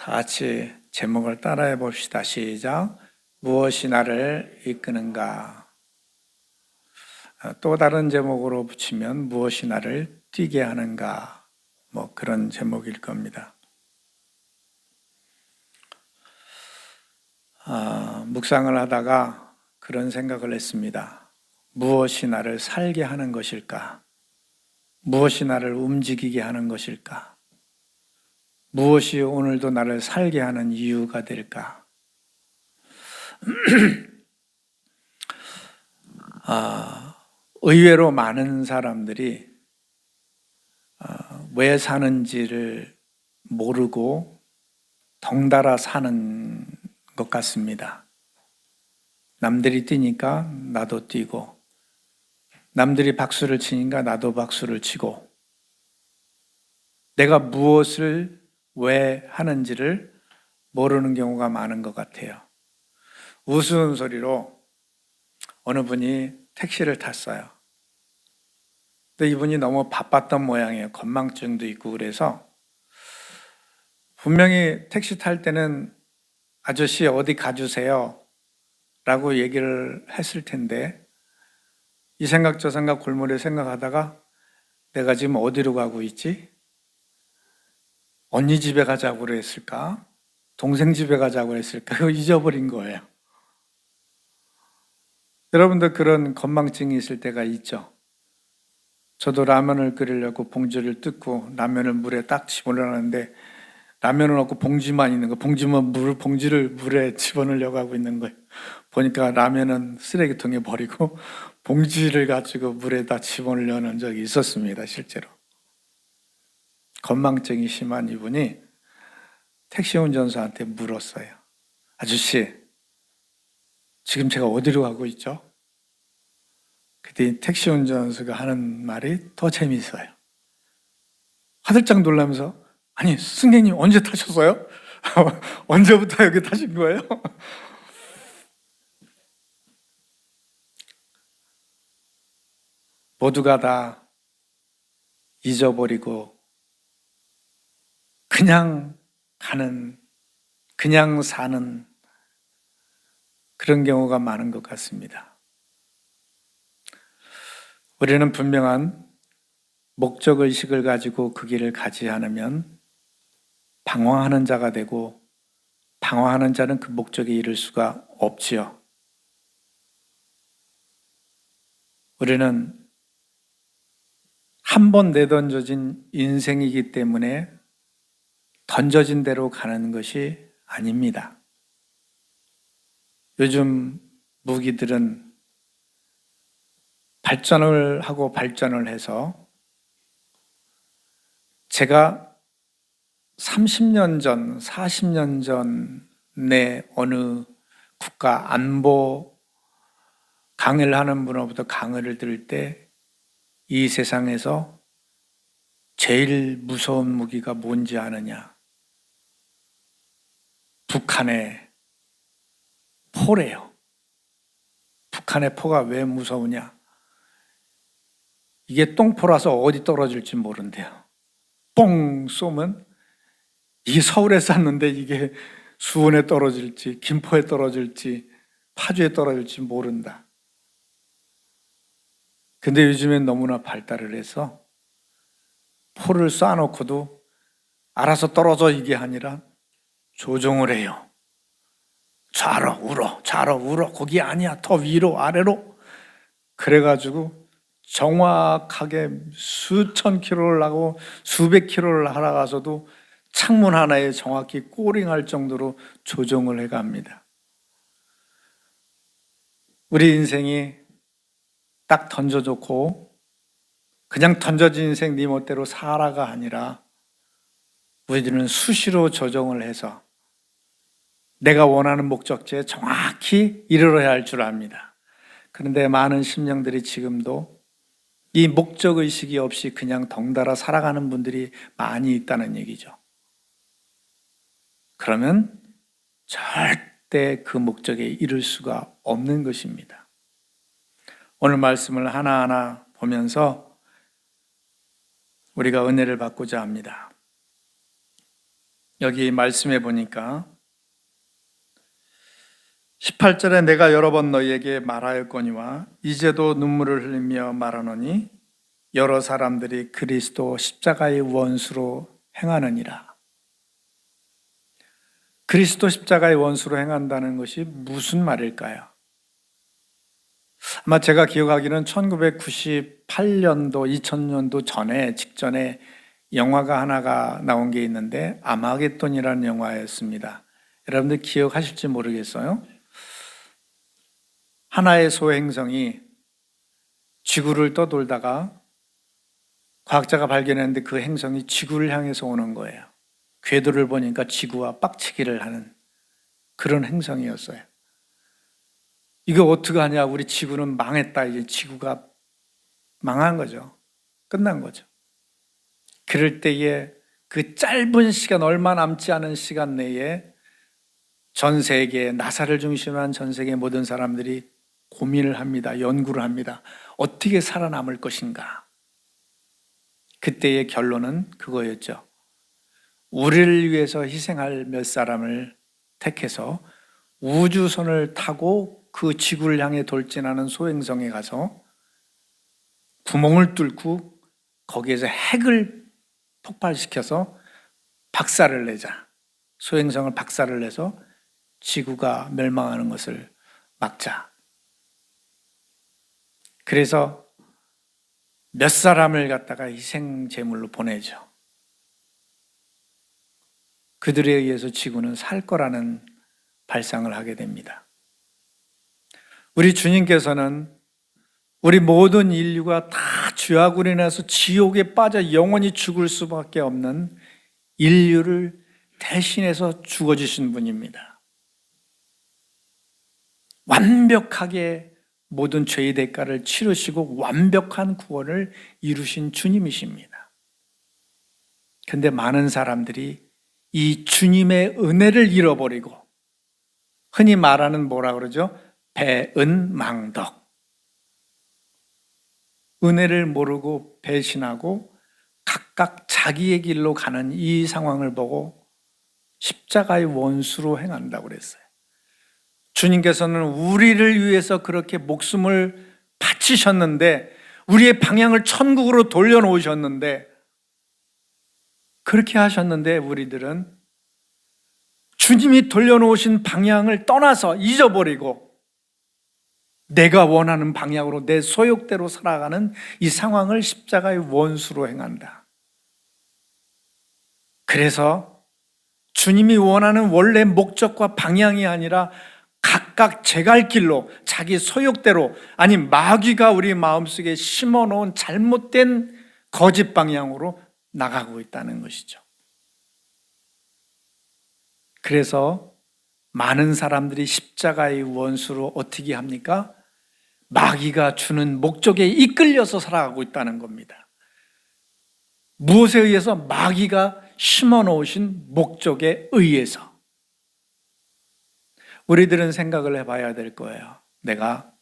다 같이 제목을 따라해 봅시다. 시작. 무엇이 나를 이끄는가? 또 다른 제목으로 붙이면 무엇이 나를 뛰게 하는가? 그런 제목일 겁니다. 묵상을 하다가 그런 생각을 했습니다. 무엇이 나를 살게 하는 것일까? 무엇이 나를 움직이게 하는 것일까? 무엇이 오늘도 나를 살게 하는 이유가 될까? 의외로 많은 사람들이 왜 사는지를 모르고 덩달아 사는 것 같습니다. 남들이 뛰니까 나도 뛰고, 남들이 박수를 치니까 나도 박수를 치고, 내가 무엇을 왜 하는지를 모르는 경우가 많은 것 같아요. 우스운 소리로 어느 분이 택시를 탔어요. 근데 이분이 너무 바빴던 모양이에요. 건망증도 있고 그래서 분명히 택시 탈 때는 아저씨 어디 가주세요 라고 얘기를 했을 텐데 이 생각 저 생각 골머리에 생각하다가 내가 지금 어디로 가고 있지? 언니 집에 가자고 그랬을까? 동생 집에 가자고 했을까? 그거 잊어버린 거예요. 여러분도 그런 건망증이 있을 때가 있죠. 저도 라면을 끓이려고 봉지를 뜯고 라면을 물에 딱 집어넣었는데 라면은 없고 봉지만 있는 거, 봉지를 물에 집어넣으려고 하고 있는 거예요. 보니까 라면은 쓰레기통에 버리고 봉지를 가지고 물에다 집어넣으려는 적이 있었습니다, 실제로. 건망증이 심한 이분이 택시 운전사한테 물었어요. 아저씨, 지금 제가 어디로 가고 있죠? 그때 택시 운전사가 하는 말이 더 재미있어요. 화들짝 놀라면서 아니 승객님 언제 타셨어요? 언제부터 여기 타신 거예요? 모두가 다 잊어버리고 그냥 가는, 그냥 사는 그런 경우가 많은 것 같습니다. 우리는 분명한 목적의식을 가지고 그 길을 가지 않으면 방황하는 자가 되고 방황하는 자는 그 목적에 이를 수가 없지요. 우리는 한 번 내던져진 인생이기 때문에 던져진 대로 가는 것이 아닙니다. 요즘 무기들은 발전을 하고 발전을 해서 제가 30년 전, 40년 전에 어느 국가 안보 강의를 하는 분으로부터 강의를 들을 때 이 세상에서 제일 무서운 무기가 뭔지 아느냐? 북한의 포래요. 북한의 포가 왜 무서우냐? 이게 똥포라서 어디 떨어질지 모른대요. 뽕 쏘면 이게 서울에 쐈는데 이게 수원에 떨어질지 김포에 떨어질지 파주에 떨어질지 모른다. 근데 요즘엔 너무나 발달을 해서 포를 쏴놓고도 알아서 떨어져 이게 아니라 조종을 해요. 좌로 우로 좌로 우로 거기 아니야 더 위로 아래로 그래가지고 정확하게 수천 킬로를 하고 수백 킬로를 날아가서도 창문 하나에 정확히 꼬링할 정도로 조종을 해갑니다. 우리 인생이 딱 던져놓고 그냥 던져진 인생 네 멋대로 살아가 아니라 우리들은 수시로 조정을 해서 내가 원하는 목적지에 정확히 이르러야 할 줄 압니다. 그런데 많은 심령들이 지금도 이 목적의식이 없이 그냥 덩달아 살아가는 분들이 많이 있다는 얘기죠. 그러면 절대 그 목적에 이를 수가 없는 것입니다. 오늘 말씀을 하나하나 보면서 우리가 은혜를 받고자 합니다. 여기 말씀해 보니까 18절에 내가 여러 번 너희에게 말하였거니와 이제도 눈물을 흘리며 말하노니 여러 사람들이 그리스도 십자가의 원수로 행하느니라. 그리스도 십자가의 원수로 행한다는 것이 무슨 말일까요? 아마 제가 기억하기로는 1998년도, 2000년도 직전에 영화가 하나가 나온 게 있는데 아마겟돈이라는 영화였습니다. 여러분들 기억하실지 모르겠어요. 하나의 소행성이 지구를 떠돌다가 과학자가 발견했는데 그 행성이 지구를 향해서 오는 거예요. 궤도를 보니까 지구와 빡치기를 하는 그런 행성이었어요. 이거 어떡하냐, 우리 지구는 망했다, 이제 지구가 망한 거죠. 끝난 거죠. 그럴 때에 그 짧은 시간, 얼마 남지 않은 시간 내에 전 세계, 나사를 중심으로 한 전 세계 모든 사람들이 고민을 합니다. 연구를 합니다. 어떻게 살아남을 것인가? 그때의 결론은 그거였죠. 우리를 위해서 희생할 몇 사람을 택해서 우주선을 타고 그 지구를 향해 돌진하는 소행성에 가서 구멍을 뚫고 거기에서 핵을 폭발시켜서 박살을 내자. 소행성을 박살을 내서 지구가 멸망하는 것을 막자. 그래서 몇 사람을 갖다가 희생 제물로 보내죠. 그들에 의해서 지구는 살 거라는 발상을 하게 됩니다. 우리 주님께서는 우리 모든 인류가 다 죄악으로 인해서 지옥에 빠져 영원히 죽을 수밖에 없는 인류를 대신해서 죽어주신 분입니다. 완벽하게 모든 죄의 대가를 치르시고 완벽한 구원을 이루신 주님이십니다. 그런데 많은 사람들이 이 주님의 은혜를 잃어버리고 흔히 말하는 뭐라 그러죠? 배은망덕. 은혜를 모르고 배신하고 각각 자기의 길로 가는 이 상황을 보고 십자가의 원수로 행한다고 그랬어요. 주님께서는 우리를 위해서 그렇게 목숨을 바치셨는데, 우리의 방향을 천국으로 돌려놓으셨는데, 그렇게 하셨는데 우리들은 주님이 돌려놓으신 방향을 떠나서 잊어버리고 내가 원하는 방향으로 내 소욕대로 살아가는 이 상황을 십자가의 원수로 행한다. 그래서 주님이 원하는 원래 목적과 방향이 아니라 각각 제 갈 길로 자기 소욕대로, 아니 마귀가 우리 마음속에 심어놓은 잘못된 거짓 방향으로 나가고 있다는 것이죠. 그래서 많은 사람들이 십자가의 원수로 어떻게 합니까? 마귀가 주는 목적에 이끌려서 살아가고 있다는 겁니다. 무엇에 의해서? 마귀가 심어놓으신 목적에 의해서. 우리들은 생각을 해봐야 될 거예요. 내가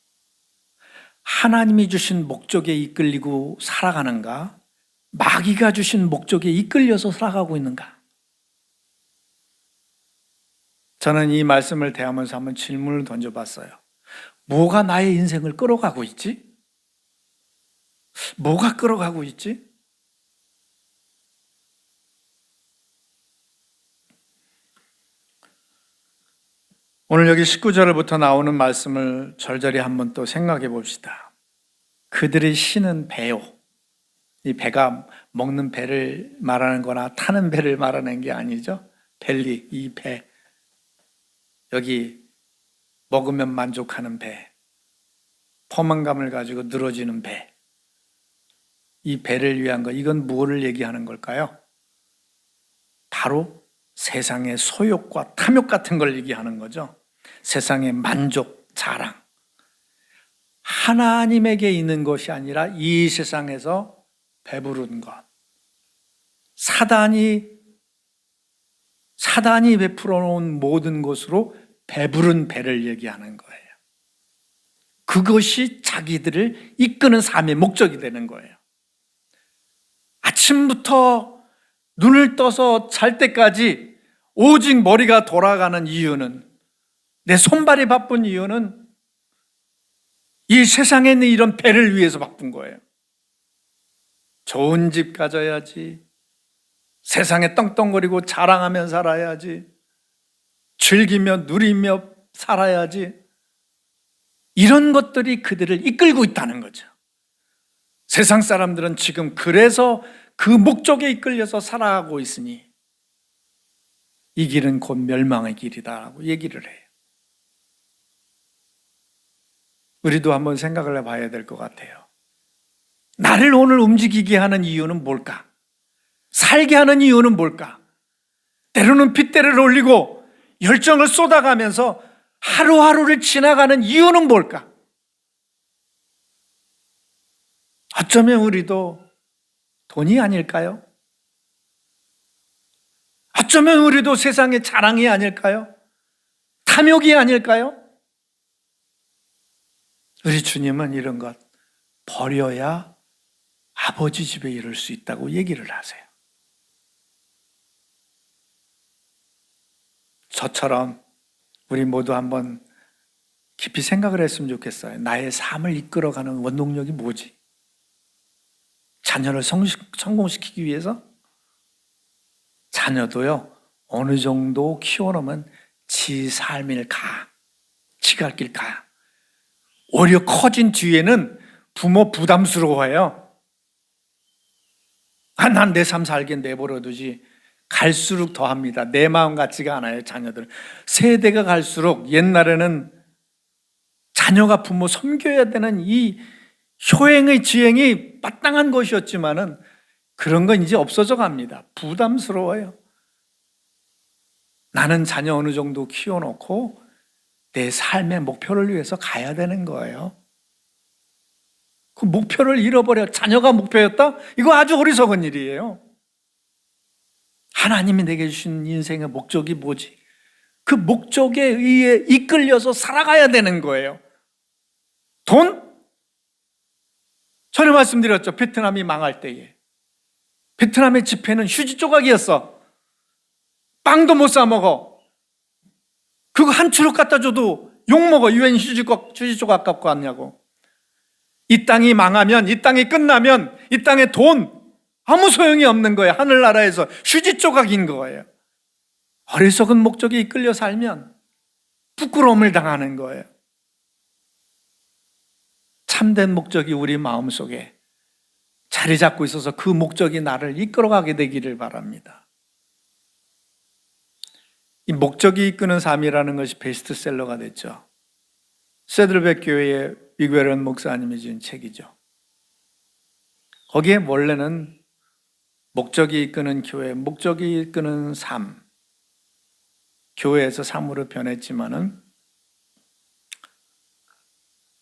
하나님이 주신 목적에 이끌리고 살아가는가? 마귀가 주신 목적에 이끌려서 살아가고 있는가? 저는 이 말씀을 대하면서 한번 질문을 던져봤어요. 뭐가 나의 인생을 끌어가고 있지? 뭐가 끌어가고 있지? 오늘 여기 19절부터 나오는 말씀을 절절히 한번 또 생각해 봅시다. 그들이 쉬는 배요. 이 배가 먹는 배를 말하는 거나 타는 배를 말하는 게 아니죠. 벨리, 이 배. 여기 먹으면 만족하는 배. 포만감을 가지고 늘어지는 배. 이 배를 위한 거, 이건 무엇을 얘기하는 걸까요? 바로 세상의 소욕과 탐욕 같은 걸 얘기하는 거죠. 세상의 만족, 자랑. 하나님에게 있는 것이 아니라 이 세상에서 배부른 것. 사단이 베풀어 놓은 모든 것으로 배부른 배를 얘기하는 거예요. 그것이 자기들을 이끄는 삶의 목적이 되는 거예요. 아침부터 눈을 떠서 잘 때까지 오직 머리가 돌아가는 이유는, 내 손발이 바쁜 이유는 이 세상에 있는 이런 배를 위해서 바쁜 거예요. 좋은 집 가져야지, 세상에 떵떵거리고 자랑하며 살아야지, 즐기며 누리며 살아야지, 이런 것들이 그들을 이끌고 있다는 거죠. 세상 사람들은 지금 그래서 그 목적에 이끌려서 살아가고 있으니 이 길은 곧 멸망의 길이다라고 얘기를 해요. 우리도 한번 생각을 해봐야 될 것 같아요. 나를 오늘 움직이게 하는 이유는 뭘까? 살게 하는 이유는 뭘까? 때로는 핏대를 올리고 열정을 쏟아가면서 하루하루를 지나가는 이유는 뭘까? 어쩌면 우리도 돈이 아닐까요? 어쩌면 우리도 세상의 자랑이 아닐까요? 탐욕이 아닐까요? 우리 주님은 이런 것 버려야 아버지 집에 이를 수 있다고 얘기를 하세요. 저처럼 우리 모두 한번 깊이 생각을 했으면 좋겠어요. 나의 삶을 이끌어가는 원동력이 뭐지? 자녀를 성공시키기 위해서? 자녀도요, 어느 정도 키워놓으면 지 삶을 가. 지가 할 길 가. 오히려 커진 뒤에는 부모 부담스러워해요. 난 내 삶 살게 내버려두지. 갈수록 더합니다. 내 마음 같지가 않아요, 자녀들. 세대가 갈수록 옛날에는 자녀가 부모 섬겨야 되는 이 효행의 지행이 마땅한 것이었지만은 그런 건 이제 없어져 갑니다. 부담스러워요. 나는 자녀 어느 정도 키워놓고 내 삶의 목표를 위해서 가야 되는 거예요. 그 목표를 잃어버려. 자녀가 목표였다? 이거 아주 어리석은 일이에요. 하나님이 내게 주신 인생의 목적이 뭐지? 그 목적에 의해 이끌려서 살아가야 되는 거예요. 돈? 전에 말씀드렸죠. 베트남이 망할 때에 베트남의 지폐는 휴지 조각이었어. 빵도 못 사 먹어. 그거 한 추럭 갖다 줘도 욕먹어. 유엔 휴지 조각 갖고 왔냐고. 이 땅이 망하면, 이 땅이 끝나면 이 땅에 돈 아무 소용이 없는 거예요. 하늘나라에서 휴지 조각인 거예요. 어리석은 목적에 이끌려 살면 부끄러움을 당하는 거예요. 참된 목적이 우리 마음속에 자리 잡고 있어서 그 목적이 나를 이끌어가게 되기를 바랍니다. 이 목적이 이끄는 삶이라는 것이 베스트셀러가 됐죠. 세들백 교회의 위그웰런 목사님이 지은 책이죠. 거기에 원래는 목적이 이끄는 교회, 목적이 이끄는 삶, 교회에서 삶으로 변했지만은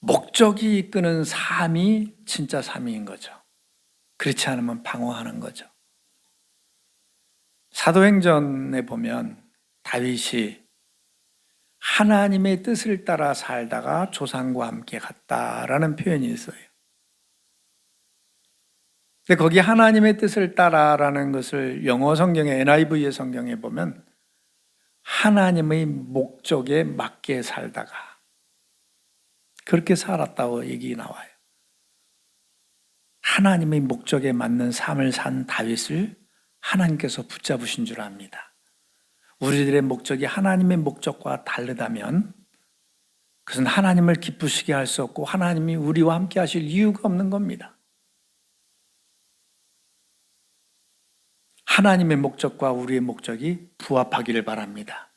목적이 이끄는 삶이 진짜 삶인 거죠. 그렇지 않으면 방황하는 거죠. 사도행전에 보면 다윗이 하나님의 뜻을 따라 살다가 조상과 함께 갔다라는 표현이 있어요. 근데 거기 하나님의 뜻을 따라라는 것을 영어 성경의 NIV의 성경에 보면 하나님의 목적에 맞게 살다가 그렇게 살았다고 얘기 나와요. 하나님의 목적에 맞는 삶을 산 다윗을 하나님께서 붙잡으신 줄 압니다. 우리들의 목적이 하나님의 목적과 다르다면 그것은 하나님을 기쁘시게 할 수 없고 하나님이 우리와 함께 하실 이유가 없는 겁니다. 하나님의 목적과 우리의 목적이 부합하기를 바랍니다.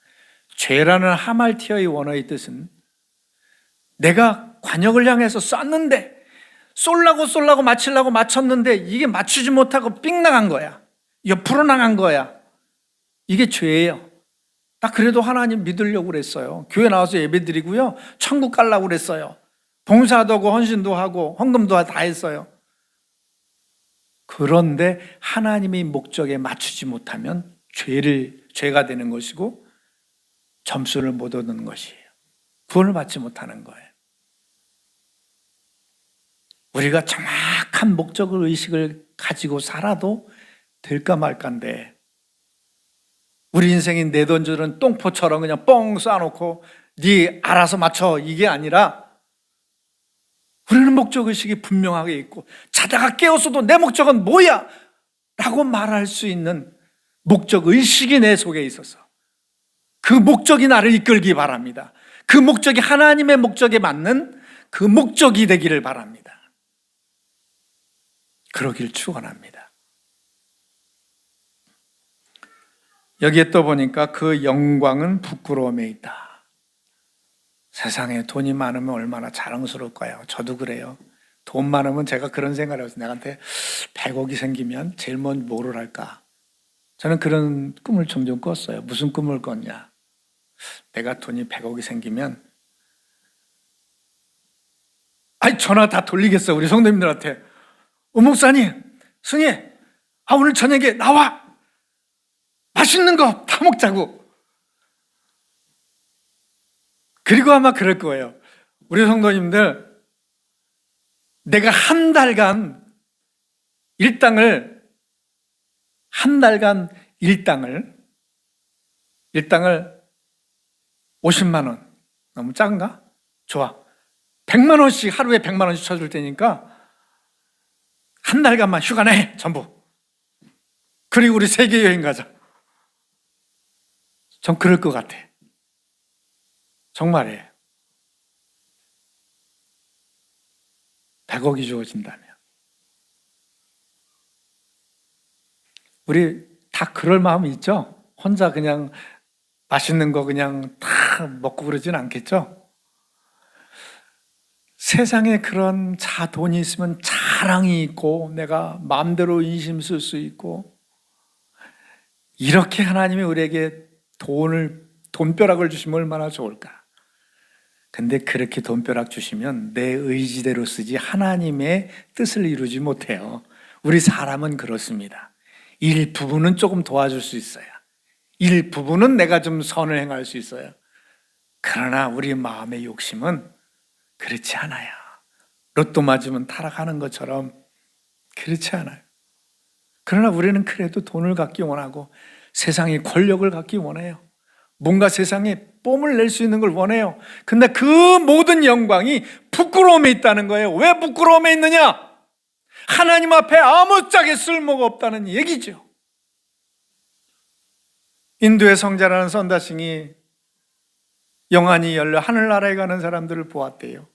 죄라는 하말티어의 원어의 뜻은 내가 관역을 향해서 쐈는데 쏠라고 맞추려고 맞췄는데 이게 맞추지 못하고 삥 나간 거야. 옆으로 나간 거야. 이게 죄예요. 나 그래도 하나님 믿으려고 그랬어요. 교회 나와서 예배 드리고요. 천국 가려고 그랬어요. 봉사도 하고 헌신도 하고 헌금도 다 했어요. 그런데 하나님의 목적에 맞추지 못하면 죄가 되는 것이고 점수를 못 얻는 것이에요. 구원을 받지 못하는 거예요. 우리가 정확한 목적을 의식을 가지고 살아도 될까 말까인데 우리 인생이 내던지는 똥포처럼 그냥 뻥 쏴놓고 네 알아서 맞춰, 이게 아니라 우리는 목적의식이 분명하게 있고, 자다가 깨었어도 내 목적은 뭐야? 라고 말할 수 있는 목적의식이 내 속에 있어서 그 목적이 나를 이끌기 바랍니다. 그 목적이 하나님의 목적에 맞는 그 목적이 되기를 바랍니다. 그러길 축원합니다. 여기에 또 보니까 그 영광은 부끄러움에 있다. 세상에 돈이 많으면 얼마나 자랑스러울까요? 저도 그래요. 돈 많으면 제가 그런 생각을 해서 내한테 100억이 생기면 제일 먼저 뭐를 할까? 저는 그런 꿈을 종종 꿨어요. 무슨 꿈을 꿨냐? 내가 돈이 100억이 생기면 전화 다 돌리겠어, 우리 성도님들한테. 목사님, 승희, 오늘 저녁에 나와! 맛있는 거 다 먹자고. 그리고 아마 그럴 거예요. 우리 성도님들, 내가 한 달간 일당을 50만 원. 너무 작은가? 좋아. 100만 원씩, 하루에 100만 원씩 쳐줄 테니까 한 달간만 휴가 내, 전부. 그리고 우리 세계 여행 가자. 전 그럴 것 같아. 정말이에요. 100억이 주어진다면. 우리 다 그럴 마음이 있죠? 혼자 그냥 맛있는 거 그냥 다 먹고 그러진 않겠죠? 세상에 그런 돈이 있으면 자랑이 있고, 내가 마음대로 인심 쓸 수 있고, 이렇게 하나님이 우리에게 돈벼락을 주시면 얼마나 좋을까? 근데 그렇게 돈벼락 주시면 내 의지대로 쓰지 하나님의 뜻을 이루지 못해요. 우리 사람은 그렇습니다. 일부분은 조금 도와줄 수 있어요. 일부분은 내가 좀 선을 행할 수 있어요. 그러나 우리 마음의 욕심은 그렇지 않아요. 로또 맞으면 타락하는 것처럼 그렇지 않아요. 그러나 우리는 그래도 돈을 갖기 원하고, 세상에 권력을 갖기 원해요. 뭔가 세상에 뽐을 낼 수 있는 걸 원해요. 근데 그 모든 영광이 부끄러움에 있다는 거예요. 왜 부끄러움에 있느냐? 하나님 앞에 아무짝에 쓸모가 없다는 얘기죠. 인도의 성자라는 선다싱이 영안이 열려 하늘나라에 가는 사람들을 보았대요.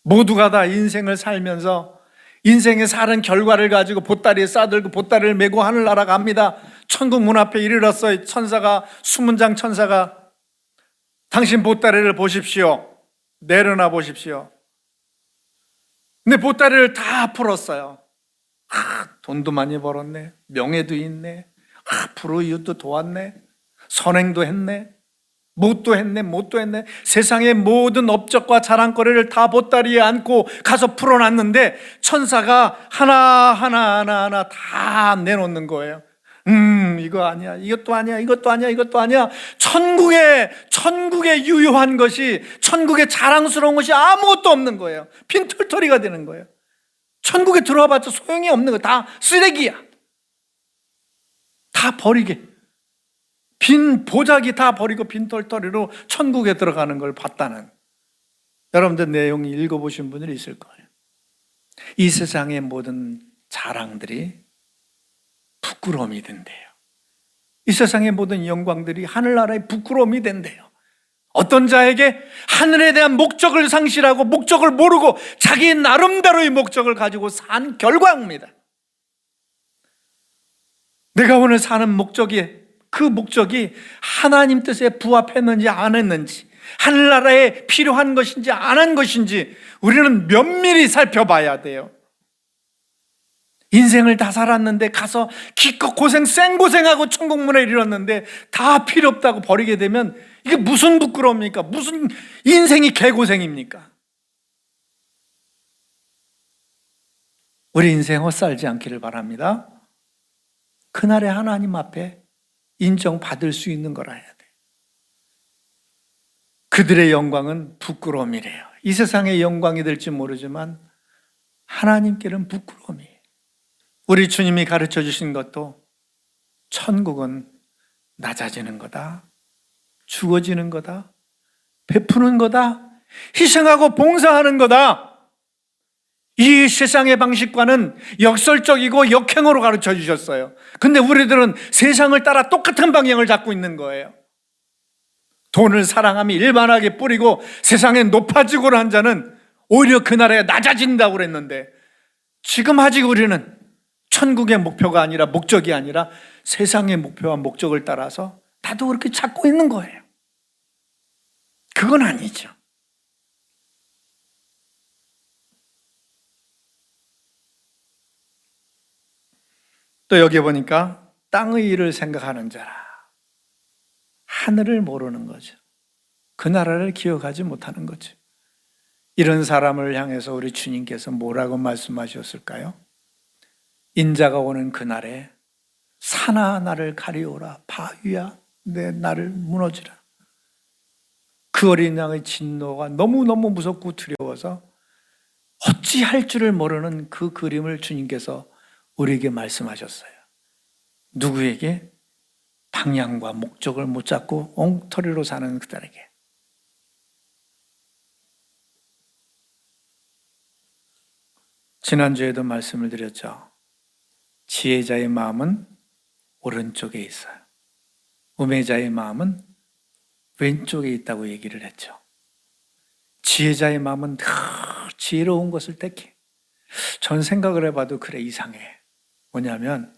모두가 다 인생을 살면서 인생의 사는 결과를 가지고 보따리에 싸들고 보따리를 메고 하늘나라 갑니다. 천국 문 앞에 이르렀어요. 수문장 천사가 당신 보따리를 보십시오. 내려놔 보십시오. 근데 보따리를 다 풀었어요. 돈도 많이 벌었네. 명예도 있네. 앞으로 이웃도 도왔네. 선행도 했네. 못도 했네. 세상의 모든 업적과 자랑거리를 다 보따리에 안고 가서 풀어놨는데 천사가 하나 다 내놓는 거예요. 이거 아니야, 이것도 아니야. 천국에 유효한 것이, 천국에 자랑스러운 것이 아무것도 없는 거예요. 빈털터리가 되는 거예요. 천국에 들어와봤자 소용이 없는 거, 다 쓰레기야. 다 버리게. 빈 보자기 다 버리고 빈털터리로 천국에 들어가는 걸 봤다는, 여러분들 내용 읽어보신 분들이 있을 거예요. 이 세상의 모든 자랑들이 부끄러움이 된대요. 이 세상의 모든 영광들이 하늘나라의 부끄러움이 된대요. 어떤 자에게 하늘에 대한 목적을 상실하고 목적을 모르고 자기 나름대로의 목적을 가지고 산 결과입니다. 내가 오늘 사는 목적이, 그 목적이 하나님 뜻에 부합했는지 안 했는지, 하늘나라에 필요한 것인지 안 한 것인지 우리는 면밀히 살펴봐야 돼요. 인생을 다 살았는데 가서 기껏 생고생하고 천국문에 이르렀는데 다 필요 없다고 버리게 되면 이게 무슨 부끄러움입니까? 무슨 인생이 개고생입니까? 우리 인생 헛살지 않기를 바랍니다. 그날에 하나님 앞에 인정받을 수 있는 거라 해야 돼. 그들의 영광은 부끄러움이래요. 이 세상의 영광이 될지 모르지만 하나님께는 부끄러움이에요. 우리 주님이 가르쳐 주신 것도 천국은 낮아지는 거다. 죽어지는 거다. 베푸는 거다. 희생하고 봉사하는 거다. 이 세상의 방식과는 역설적이고 역행으로 가르쳐 주셨어요. 근데 우리들은 세상을 따라 똑같은 방향을 잡고 있는 거예요. 돈을 사랑함이 일반하게 뿌리고 세상에 높아지고를 한 자는 오히려 그날에 낮아진다고 그랬는데, 지금 아직 우리는 천국의 목표가 아니라, 목적이 아니라 세상의 목표와 목적을 따라서 나도 그렇게 찾고 있는 거예요. 그건 아니죠. 또 여기 보니까 땅의 일을 생각하는 자라. 하늘을 모르는 거죠. 그 나라를 기억하지 못하는 거죠. 이런 사람을 향해서 우리 주님께서 뭐라고 말씀하셨을까요? 인자가 오는 그날에 산아 나를 가리오라, 바위야 내 나를 무너지라. 그 어린 양의 진노가 너무너무 무섭고 두려워서 어찌할 줄을 모르는 그 그림을 주님께서 우리에게 말씀하셨어요. 누구에게? 방향과 목적을 못 잡고 엉터리로 사는 그들에게. 지난주에도 말씀을 드렸죠. 지혜자의 마음은 오른쪽에 있어요. 우매자의 마음은 왼쪽에 있다고 얘기를 했죠. 지혜자의 마음은 지혜로운 것을 택해. 전 생각을 해봐도 그래, 이상해. 뭐냐면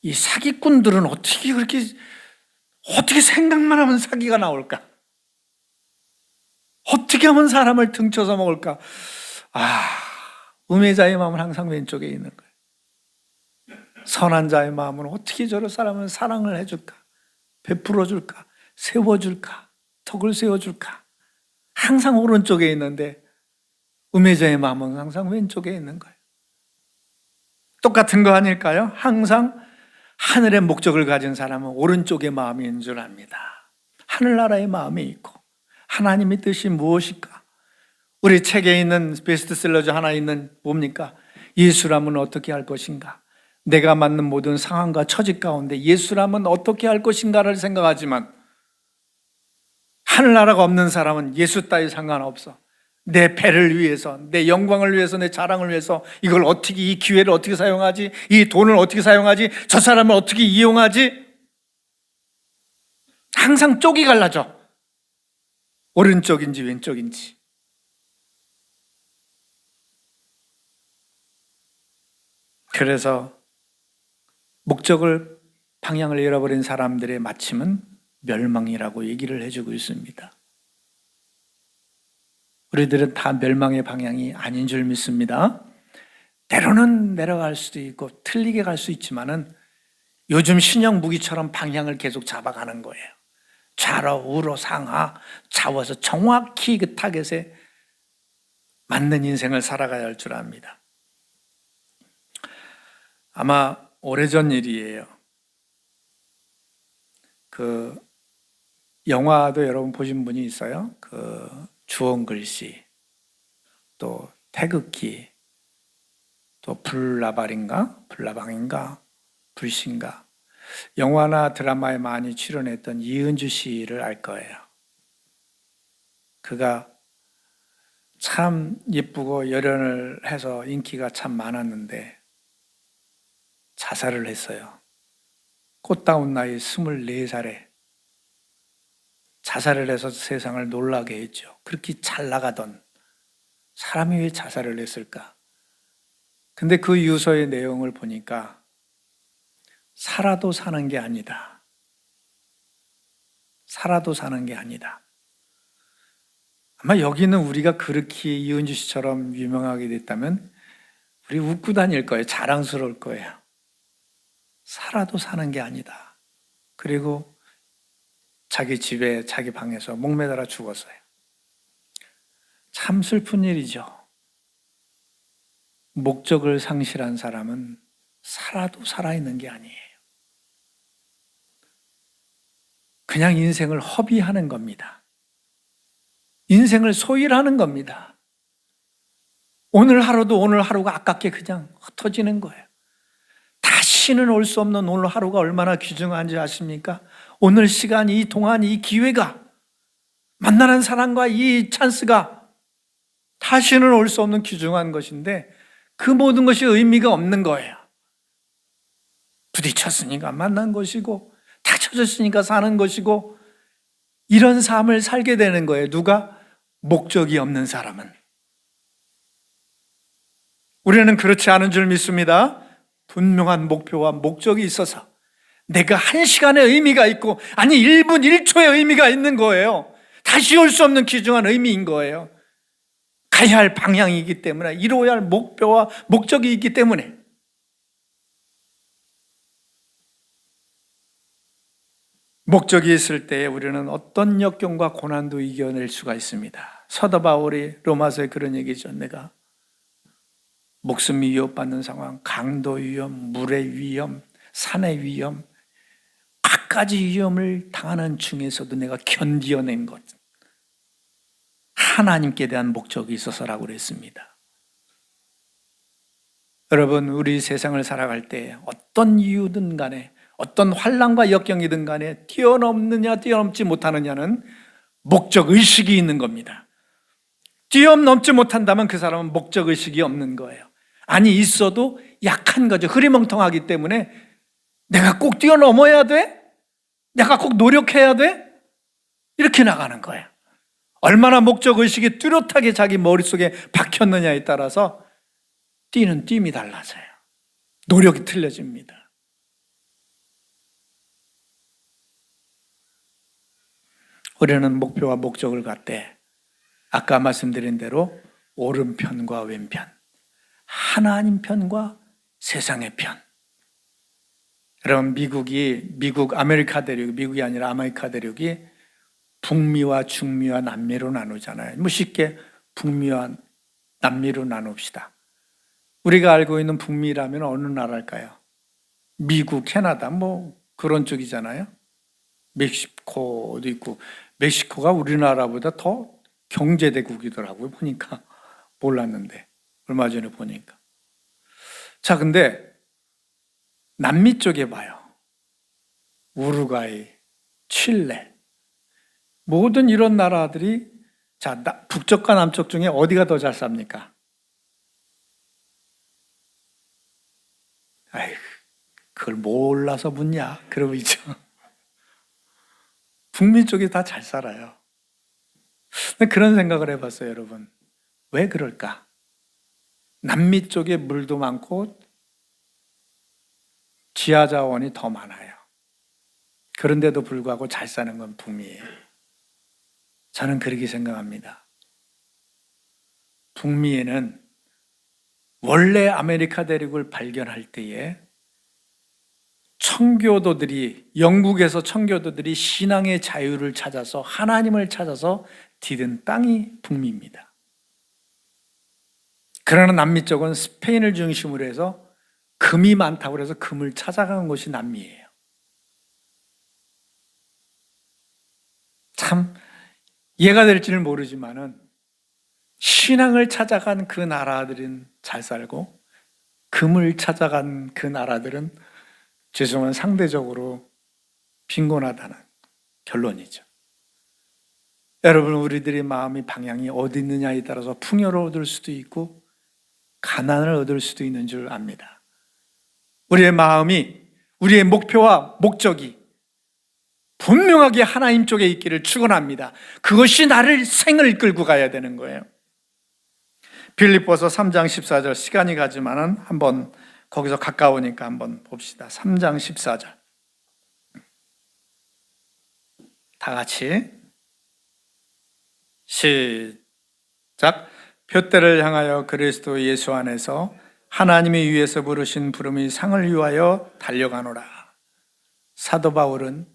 이 사기꾼들은 어떻게 생각만 하면 사기가 나올까? 어떻게 하면 사람을 등쳐서 먹을까? 우매자의 마음은 항상 왼쪽에 있는 거예요. 선한 자의 마음은 어떻게 저런 사람을 사랑을 해줄까? 베풀어 줄까? 세워줄까? 덕을 세워줄까? 항상 오른쪽에 있는데 우매자의 마음은 항상 왼쪽에 있는 거예요. 똑같은 거 아닐까요? 항상 하늘의 목적을 가진 사람은 오른쪽의 마음인 줄 압니다. 하늘나라의 마음이 있고 하나님의 뜻이 무엇일까? 우리 책에 있는 베스트셀러 중 하나 있는 뭡니까? 예수라면 어떻게 할 것인가? 내가 맞는 모든 상황과 처지 가운데 예수라면 어떻게 할 것인가를 생각하지만 하늘나라가 없는 사람은 예수 따위 상관없어. 내 배를 위해서, 내 영광을 위해서, 내 자랑을 위해서 이걸 어떻게, 이 기회를 어떻게 사용하지? 이 돈을 어떻게 사용하지? 저 사람을 어떻게 이용하지? 항상 쪽이 갈라져. 오른쪽인지 왼쪽인지. 그래서 목적을, 방향을 잃어버린 사람들의 마침은 멸망이라고 얘기를 해주고 있습니다. 우리들은 다 멸망의 방향이 아닌 줄 믿습니다. 때로는 내려갈 수도 있고 틀리게 갈 수 있지만은 요즘 신형 무기처럼 방향을 계속 잡아가는 거예요. 좌로 우로 상하 좌워서 정확히 그 타겟에 맞는 인생을 살아가야 할 줄 압니다. 아마 오래전 일이에요. 그 영화도 여러분 보신 분이 있어요. 그 주홍글씨, 또 태극기, 또 불나방인가, 불신가. 영화나 드라마에 많이 출연했던 이은주 씨를 알 거예요. 그가 참 예쁘고 열연을 해서 인기가 참 많았는데 자살을 했어요. 꽃다운 나이 24살에 자살을 해서 세상을 놀라게 했죠. 그렇게 잘 나가던 사람이 왜 자살을 했을까? 근데 그 유서의 내용을 보니까 살아도 사는 게 아니다. 살아도 사는 게 아니다. 아마 여기는 우리가 그렇게 이은주 씨처럼 유명하게 됐다면 우리 웃고 다닐 거예요. 자랑스러울 거예요. 살아도 사는 게 아니다. 그리고 자기 집에 자기 방에서 목매달아 죽었어요. 참 슬픈 일이죠. 목적을 상실한 사람은 살아도 살아있는 게 아니에요. 그냥 인생을 허비하는 겁니다. 인생을 소일하는 겁니다. 오늘 하루도 오늘 하루가 아깝게 그냥 흩어지는 거예요. 다시 다시는 올 수 없는 오늘 하루가 얼마나 귀중한지 아십니까? 오늘 시간, 이 동안, 이 기회가, 만나는 사람과 이 찬스가 다시는 올 수 없는 귀중한 것인데 그 모든 것이 의미가 없는 거예요. 부딪혔으니까 만난 것이고 다쳐졌으니까 사는 것이고 이런 삶을 살게 되는 거예요. 누가? 목적이 없는 사람은. 우리는 그렇지 않은 줄 믿습니다. 분명한 목표와 목적이 있어서 내가 한 시간의 의미가 있고 아니 1분 1초의 의미가 있는 거예요. 다시 올 수 없는 귀중한 의미인 거예요. 가야 할 방향이기 때문에, 이루어야 할 목표와 목적이 있기 때문에. 목적이 있을 때 우리는 어떤 역경과 고난도 이겨낼 수가 있습니다. 사도 바울이 로마서에 그런 얘기죠. 내가 목숨이 위협받는 상황, 강도 위험, 물의 위험, 산의 위험, 갖가지 위험을 당하는 중에서도 내가 견디어낸 것, 하나님께 대한 목적이 있어서라고 그랬습니다. 여러분, 우리 세상을 살아갈 때 어떤 이유든 간에, 어떤 환난과 역경이든 간에 뛰어넘느냐 뛰어넘지 못하느냐는 목적의식이 있는 겁니다. 뛰어넘지 못한다면 그 사람은 목적의식이 없는 거예요. 아니, 있어도 약한 거죠. 흐리멍텅하기 때문에 내가 꼭 뛰어넘어야 돼? 내가 꼭 노력해야 돼? 이렇게 나가는 거예요. 얼마나 목적의식이 뚜렷하게 자기 머릿속에 박혔느냐에 따라서 뛰는 뜀이 달라져요. 노력이 틀려집니다. 우리는 목표와 목적을 갖되 아까 말씀드린 대로 오른편과 왼편, 하나님 편과 세상의 편. 여러분, 미국 아메리카 대륙, 미국이 아니라 아메리카 대륙이 북미와 중미와 남미로 나누잖아요. 뭐 쉽게 북미와 남미로 나눕시다. 우리가 알고 있는 북미라면 어느 나라일까요? 미국, 캐나다 뭐 그런 쪽이잖아요. 멕시코도 있고, 멕시코가 우리나라보다 더 경제대국이더라고요. 보니까 몰랐는데 얼마 전에 보니까. 자, 근데 남미 쪽에 봐요. 우루과이, 칠레, 모든 이런 나라들이, 자, 북쪽과 남쪽 중에 어디가 더 잘 삽니까? 아이, 그걸 몰라서 묻냐? 그러고 있죠. 북미 쪽이 다 잘 살아요. 그런 생각을 해봤어요, 여러분. 왜 그럴까? 남미 쪽에 물도 많고 지하 자원이 더 많아요. 그런데도 불구하고 잘 사는 건 북미예요. 저는 그렇게 생각합니다. 북미에는 원래 아메리카 대륙을 발견할 때에 청교도들이, 영국에서 청교도들이 신앙의 자유를 찾아서 하나님을 찾아서 디딘 땅이 북미입니다. 그러나 남미 쪽은 스페인을 중심으로 해서 금이 많다고 해서 금을 찾아간 곳이 남미예요. 참 이해가 될지는 모르지만은 신앙을 찾아간 그 나라들은 잘 살고 금을 찾아간 그 나라들은 죄송한 상대적으로 빈곤하다는 결론이죠. 여러분, 우리들의 마음의 방향이 어디 있느냐에 따라서 풍요를 얻을 수도 있고 가난을 얻을 수도 있는 줄 압니다. 우리의 마음이, 우리의 목표와 목적이 분명하게 하나님 쪽에 있기를 축원합니다. 그것이 나를 생을 이끌고 가야 되는 거예요. 빌립보서 3장 14절, 시간이 가지만은 한번 거기서 가까우니까 한번 봅시다. 3장 14절. 다 같이 시작. 표대를 향하여 그리스도 예수 안에서 하나님이 위에서 부르신 부름이 상을 위하여 달려가노라. 사도 바울은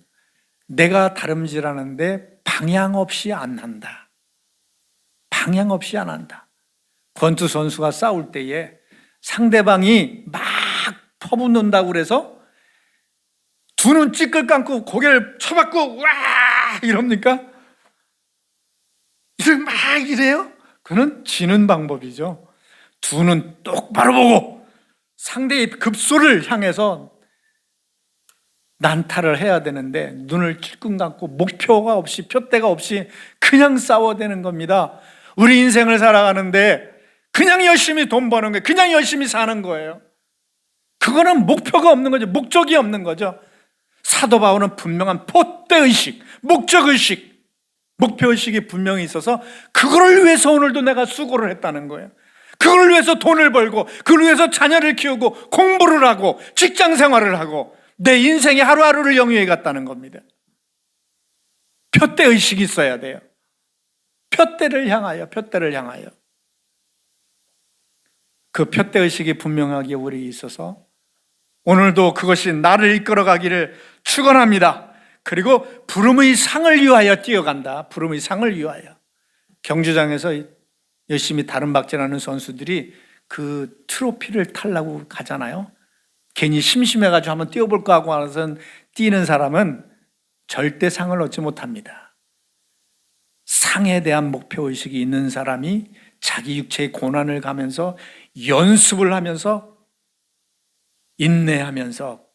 내가 다름질하는데 방향 없이 안 한다. 방향 없이 안 한다. 권투 선수가 싸울 때에 상대방이 막 퍼붓는다고 그래서 두 눈 찌끌 감고 고개를 쳐박고 와 이럽니까? 막 이래요? 그는 지는 방법이죠. 두 눈 똑바로 보고 상대의 급소를 향해서 난타를 해야 되는데 눈을 찔끔 감고 목표가 없이 표대가 없이 그냥 싸워대는 겁니다. 우리 인생을 살아가는데 그냥 열심히 돈 버는 거예요. 그냥 열심히 사는 거예요. 그거는 목표가 없는 거죠. 목적이 없는 거죠. 사도 바울은 분명한 표대의식, 목적의식, 목표의식이 분명히 있어서 그거를 위해서 오늘도 내가 수고를 했다는 거예요. 그걸 위해서 돈을 벌고, 그걸 위해서 자녀를 키우고, 공부를 하고, 직장 생활을 하고, 내 인생의 하루하루를 영위해 갔다는 겁니다. 표대의식이 있어야 돼요. 표대를 향하여. 그 표대의식이 분명하게 우리 있어서 오늘도 그것이 나를 이끌어가기를 축원합니다. 그리고 부름의 상을 위하여 뛰어간다. 부름의 상을 위하여. 경주장에서 열심히 다른 박질하는 선수들이 그 트로피를 타려고 가잖아요. 괜히 심심해가지고 한번 뛰어볼까 하고 와서 뛰는 사람은 절대 상을 얻지 못합니다. 상에 대한 목표의식이 있는 사람이 자기 육체의 고난을 가면서 연습을 하면서 인내하면서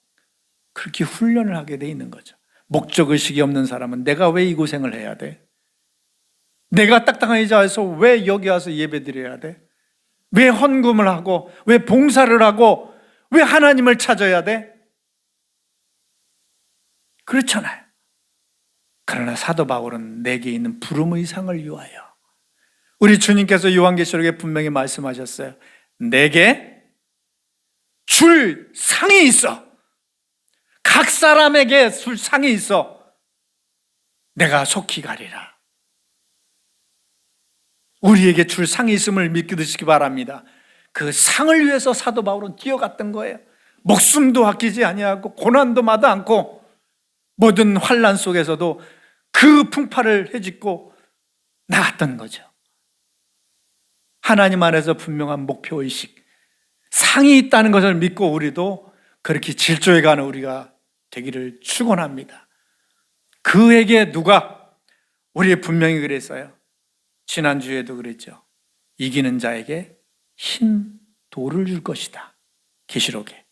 그렇게 훈련을 하게 돼 있는 거죠. 목적의식이 없는 사람은 내가 왜 이 고생을 해야 돼? 내가 딱딱한 자에서 왜 여기 와서 예배 드려야 돼? 왜 헌금을 하고 왜 봉사를 하고 왜 하나님을 찾아야 돼? 그렇잖아요. 그러나 사도 바울은 내게 있는 부름의 상을 위하여. 우리 주님께서 요한계시록에 분명히 말씀하셨어요. 내게 줄 상이 있어. 각 사람에게 줄 상이 있어. 내가 속히 가리라. 우리에게 줄 상이 있음을 믿으시기 바랍니다. 그 상을 위해서 사도 바울은 뛰어갔던 거예요. 목숨도 아끼지 아니하고 고난도 마다 않고 모든 환난 속에서도 그 풍파를 헤집고 나갔던 거죠. 하나님 안에서 분명한 목표의식, 상이 있다는 것을 믿고 우리도 그렇게 질주해가는 우리가 되기를 축원합니다. 그에게 누가 우리 분명히 그랬어요. 지난주에도 그랬죠. 이기는 자에게 흰 돌을 줄 것이다. 계시록에.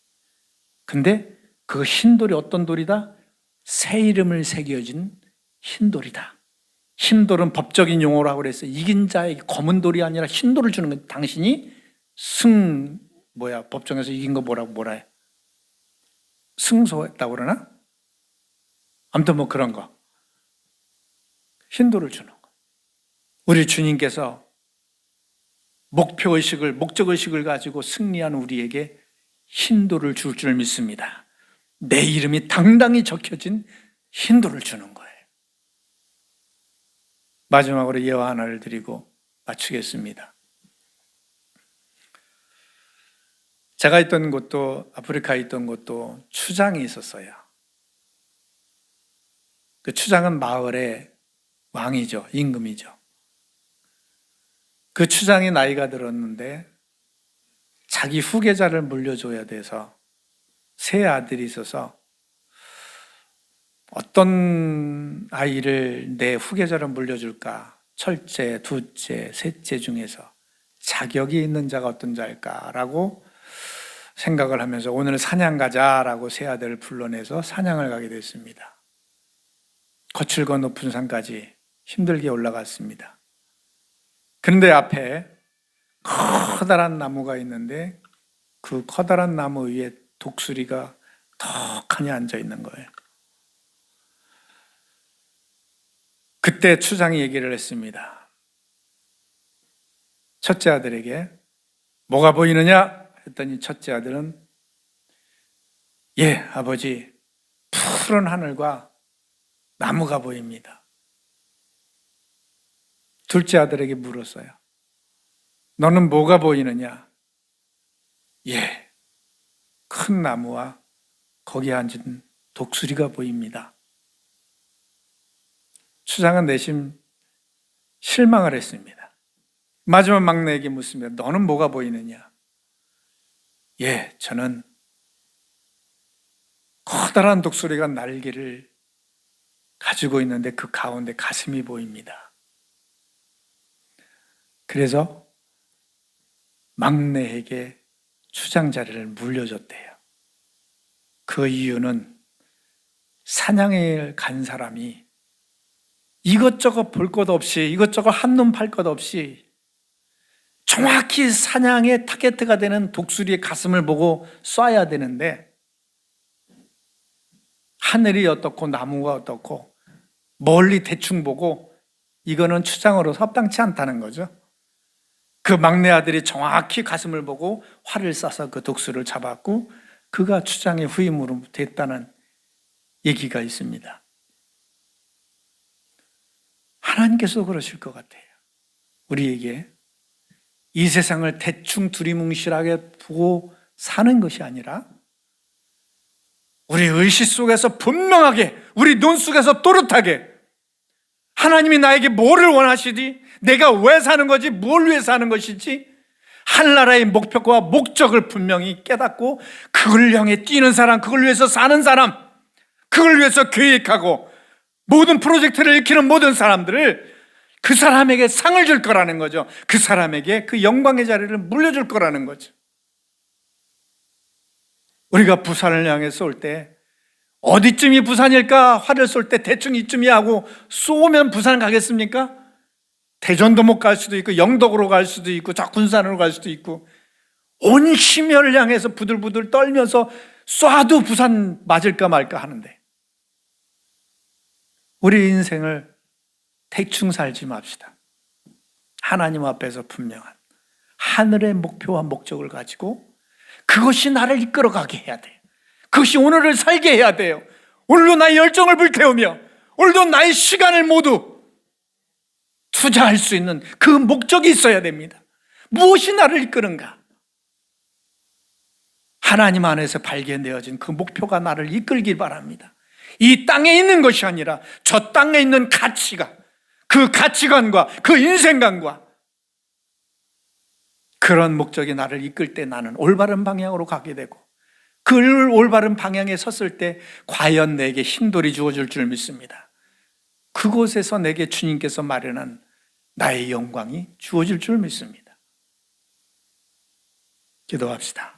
근데 그 흰 돌이 어떤 돌이다? 새 이름을 새겨진 흰 돌이다. 흰 돌은 법적인 용어라고 그랬어요. 이긴 자에게 검은 돌이 아니라 흰 돌을 주는 거예요. 당신이 법정에서 이긴 거 뭐라 해? 승소했다고 그러나? 아무튼 뭐 그런 거. 흰 돌을 주는 거. 우리 주님께서 목적의식을 가지고 승리한 우리에게 흰 돌을 줄 줄 믿습니다. 내 이름이 당당히 적혀진 흰 돌을 주는 거예요. 마지막으로 예화 하나를 드리고 마치겠습니다. 제가 있던 곳도, 아프리카에 있던 곳도 추장이 있었어요. 그 추장은 마을의 왕이죠. 임금이죠. 그 추장이 나이가 들었는데 자기 후계자를 물려줘야 돼서 세 아들이 있어서 어떤 아이를 내 후계자로 물려줄까? 첫째, 둘째, 셋째 중에서 자격이 있는 자가 어떤 자일까라고 생각을 하면서 오늘 사냥 가자라고 세 아들을 불러내서 사냥을 가게 됐습니다. 거칠고 높은 산까지 힘들게 올라갔습니다. 그런데 앞에 커다란 나무가 있는데 그 커다란 나무 위에 독수리가 턱하니 앉아 있는 거예요. 그때 추장이 얘기를 했습니다. 첫째 아들에게 뭐가 보이느냐? 했더니 첫째 아들은 예, 아버지, 푸른 하늘과 나무가 보입니다. 둘째 아들에게 물었어요. 너는 뭐가 보이느냐? 예, 큰 나무와 거기에 앉은 독수리가 보입니다. 추장은 내심 실망을 했습니다. 마지막 막내에게 묻습니다. 너는 뭐가 보이느냐? 예, 저는 커다란 독수리가 날개를 가지고 있는데 그 가운데 가슴이 보입니다. 그래서 막내에게 추장 자리를 물려줬대요. 그 이유는 사냥을 간 사람이 이것저것 볼 것 없이, 이것저것 한눈 팔 것 없이 정확히 사냥의 타겟가 되는 독수리의 가슴을 보고 쏴야 되는데, 하늘이 어떻고 나무가 어떻고 멀리 대충 보고, 이거는 추장으로서 합당치 않다는 거죠. 그 막내 아들이 정확히 가슴을 보고 활을 쏴서 그 독수리를 잡았고, 그가 추장의 후임으로 됐다는 얘기가 있습니다. 하나님께서 그러실 것 같아요. 우리에게 이 세상을 대충 두리뭉실하게 보고 사는 것이 아니라, 우리 의식 속에서 분명하게, 우리 눈 속에서 또렷하게 하나님이 나에게 뭐를 원하시지, 내가 왜 사는 거지, 뭘 위해 사는 것이지, 하늘나라의 목표와 목적을 분명히 깨닫고 그걸 향해 뛰는 사람, 그걸 위해서 사는 사람, 그걸 위해서 계획하고 모든 프로젝트를 익히는 모든 사람들을, 그 사람에게 상을 줄 거라는 거죠. 그 사람에게 그 영광의 자리를 물려줄 거라는 거죠. 우리가 부산을 향해 쏠 때 어디쯤이 부산일까? 활을 쏠 때 대충 이쯤이야 하고 쏘면 부산 가겠습니까? 대전도 못 갈 수도 있고, 영덕으로 갈 수도 있고, 저 군산으로 갈 수도 있고, 온 심혈을 향해서 부들부들 떨면서 쏴도 부산 맞을까 말까 하는데, 우리 인생을 대충 살지 맙시다. 하나님 앞에서 분명한 하늘의 목표와 목적을 가지고 그것이 나를 이끌어가게 해야 돼요. 그것이 오늘을 살게 해야 돼요. 오늘도 나의 열정을 불태우며 오늘도 나의 시간을 모두 투자할 수 있는 그 목적이 있어야 됩니다. 무엇이 나를 이끄는가? 하나님 안에서 발견되어진 그 목표가 나를 이끌길 바랍니다. 이 땅에 있는 것이 아니라 저 땅에 있는 가치가, 그 가치관과 그 인생관과 그런 목적이 나를 이끌 때 나는 올바른 방향으로 가게 되고, 그 올바른 방향에 섰을 때 과연 내게 힘돌이 주어질 줄 믿습니다. 그곳에서 내게 주님께서 마련한 나의 영광이 주어질 줄 믿습니다. 기도합시다.